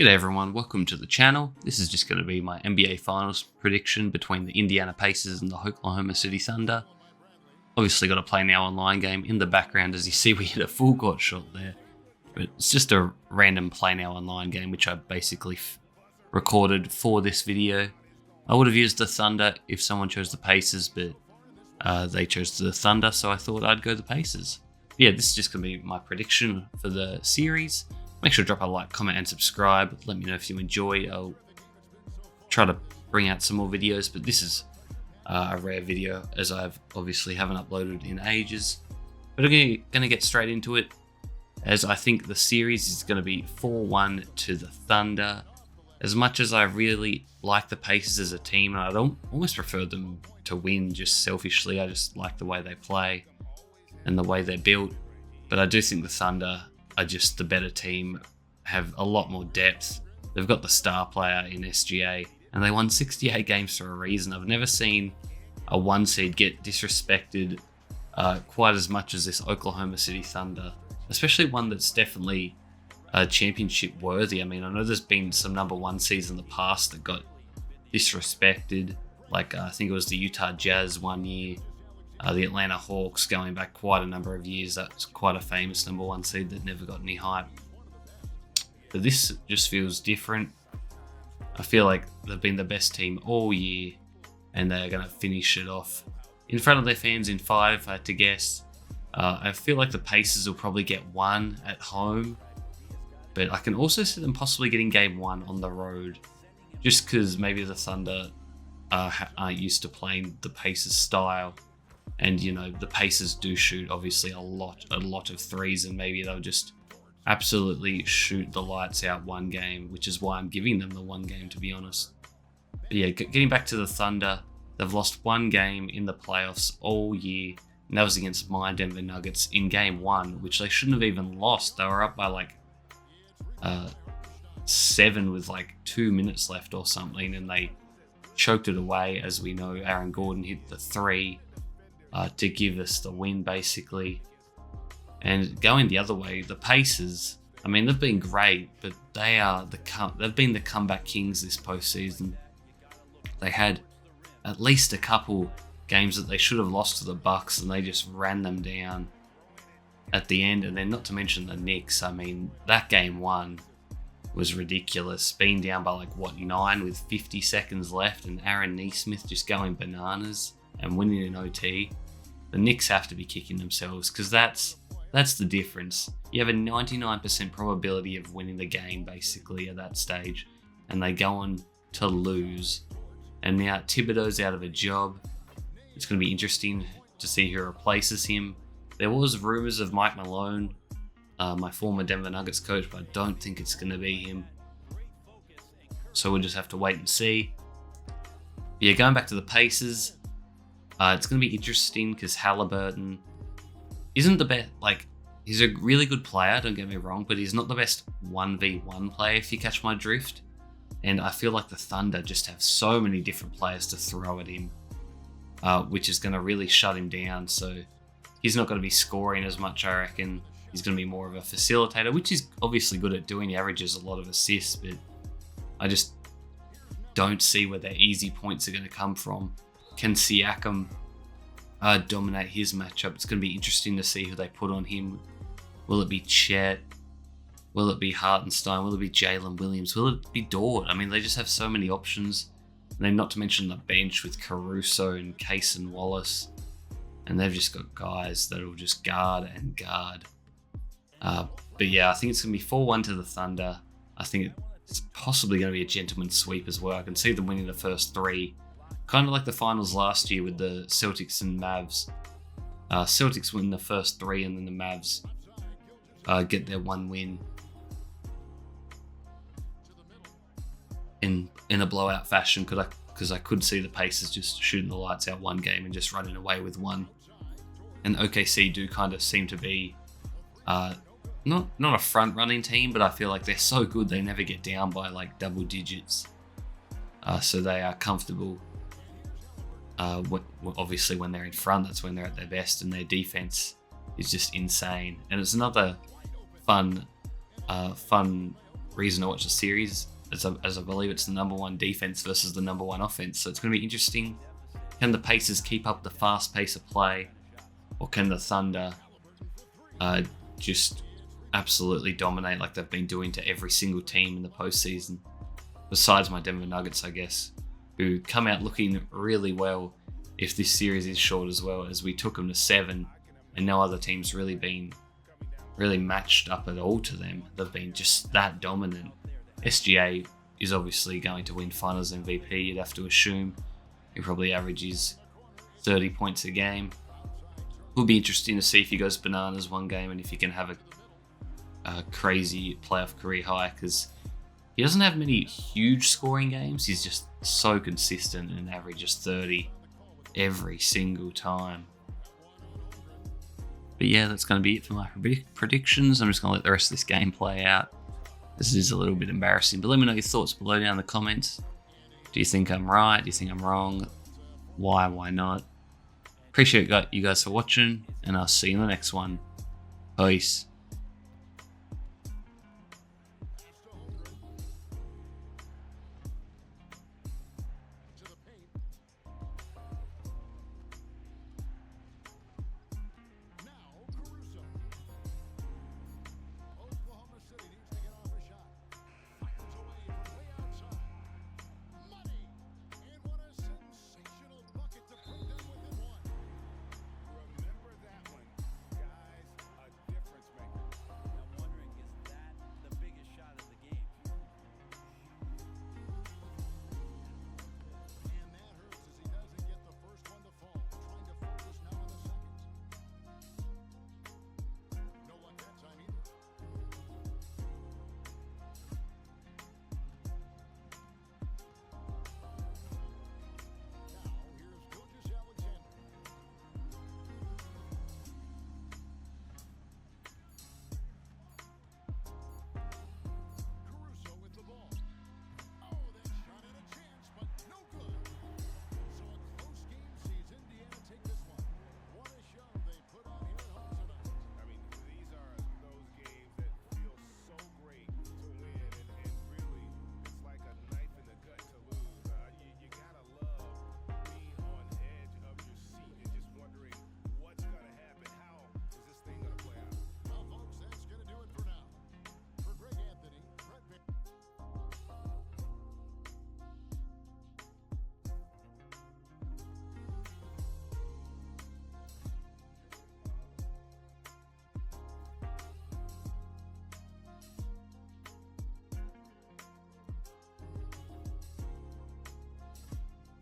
G'day everyone, welcome to the channel. This is just going to be my NBA Finals prediction between the Indiana Pacers and the Oklahoma City Thunder. Obviously got to play now online game. In the background, as you see, we hit a full court shot there. But it's just a random play now online game, which I basically recorded for this video. I would have used the Thunder if someone chose the Pacers, but they chose the Thunder, so I thought I'd go the Pacers. Yeah, this is just going to be my prediction for the series. Make sure to drop a like, comment, and subscribe. Let me know if you enjoy. I'll try to bring out some more videos, but this is a rare video as I've obviously haven't uploaded in ages. But I'm going to get straight into it, as I think the series is going to be 4-1 to the Thunder. As much as I really like the Pacers as a team, and I'd almost prefer them to win just selfishly. I just like the way they play and the way they're built. But I do think the Thunder are just the better team, have a lot more depth. They've got the star player in SGA, and they won 68 games for a reason. I've never seen a one seed get disrespected quite as much as this Oklahoma City Thunder, especially one that's definitely championship worthy. I mean, I know there's been some number one seeds in the past that got disrespected, like I think it was the Utah Jazz one year. The Atlanta Hawks, going back quite a number of years, that's quite a famous number one seed that never got any hype. But this just feels different. I feel like they've been the best team all year, and they're going to finish it off in front of their fans in 5, if I had to guess. I feel like the Pacers will probably get 1 at home, but I can also see them possibly getting game 1 on the road, just because maybe the Thunder aren't used to playing the Pacers style. And, you know, the Pacers do shoot, obviously, a lot of threes, and maybe they'll just absolutely shoot the lights out one game, which is why I'm giving them the one game, to be honest. But yeah, getting back to the Thunder, they've lost one game in the playoffs all year, and that was against my Denver Nuggets in game 1, which they shouldn't have even lost. They were up by like 7 with like 2 minutes left or something, and they choked it away. As we know, Aaron Gordon hit the 3 to give us the win, basically. And going the other way, the Pacers, I mean, they've been great, but they've been the comeback kings this postseason. They had at least a couple games that they should have lost to the Bucks, and they just ran them down at the end. And then not to mention the Knicks. I mean, that game 1 was ridiculous. Being down by 9 with 50 seconds left, and Aaron Nesmith just going bananas and winning in OT. The Knicks have to be kicking themselves, because that's the difference. You have a 99% probability of winning the game, basically, at that stage, and they go on to lose. And now Thibodeau's out of a job. It's going to be interesting to see who replaces him. There was rumors of Mike Malone, my former Denver Nuggets coach, but I don't think it's going to be him. So we'll just have to wait and see. Yeah, going back to the Pacers, it's going to be interesting because Halliburton isn't the best. He's a really good player, don't get me wrong, but he's not the best 1v1 player, if you catch my drift. And I feel like the Thunder just have so many different players to throw at him, which is going to really shut him down. So he's not going to be scoring as much, I reckon. He's going to be more of a facilitator, which he's obviously good at doing. He averages a lot of assists, but I just don't see where their easy points are going to come from. Can Siakam dominate his matchup? It's going to be interesting to see who they put on him. Will it be Chet? Will it be Hartenstein? Will it be Jalen Williams? Will it be Dort? I mean, they just have so many options. And then not to mention the bench with Caruso and Case and Wallace. And they've just got guys that will just guard and guard. But yeah, I think it's going to be 4-1 to the Thunder. I think it's possibly going to be a gentleman's sweep as well. I can see them winning the first 3. Kind of like the finals last year with the Celtics and Mavs. Celtics win the first 3, and then the Mavs get their 1 win in a blowout fashion, because I could see the Pacers just shooting the lights out one game and just running away with 1. And OKC do kind of seem to be not a front running team, but I feel like they're so good they never get down by double digits. So they are comfortable. Obviously, when they're in front, that's when they're at their best, and their defense is just insane. And it's another fun reason to watch the series, as I believe it's the number one defense versus the number one offense. So it's going to be interesting. Can the Pacers keep up the fast pace of play, or can the Thunder just absolutely dominate like they've been doing to every single team in the postseason? Besides my Denver Nuggets, I guess, who come out looking really well if this series is short as well, as we took them to 7 and no other team's really been matched up at all to them. They've been just that dominant. SGA is obviously going to win Finals MVP, you'd have to assume. He probably averages 30 points a game. It'll be interesting to see if he goes bananas one game and if he can have a crazy playoff career high, because he doesn't have many huge scoring games. He's just so consistent and averages 30 every single time. But yeah, that's going to be it for my predictions. I'm just going to let the rest of this game play out. This is a little bit embarrassing, but let me know your thoughts below down in the comments. Do you think I'm right? Do you think I'm wrong? Why not? Appreciate you guys for watching, and I'll see you in the next one. Peace.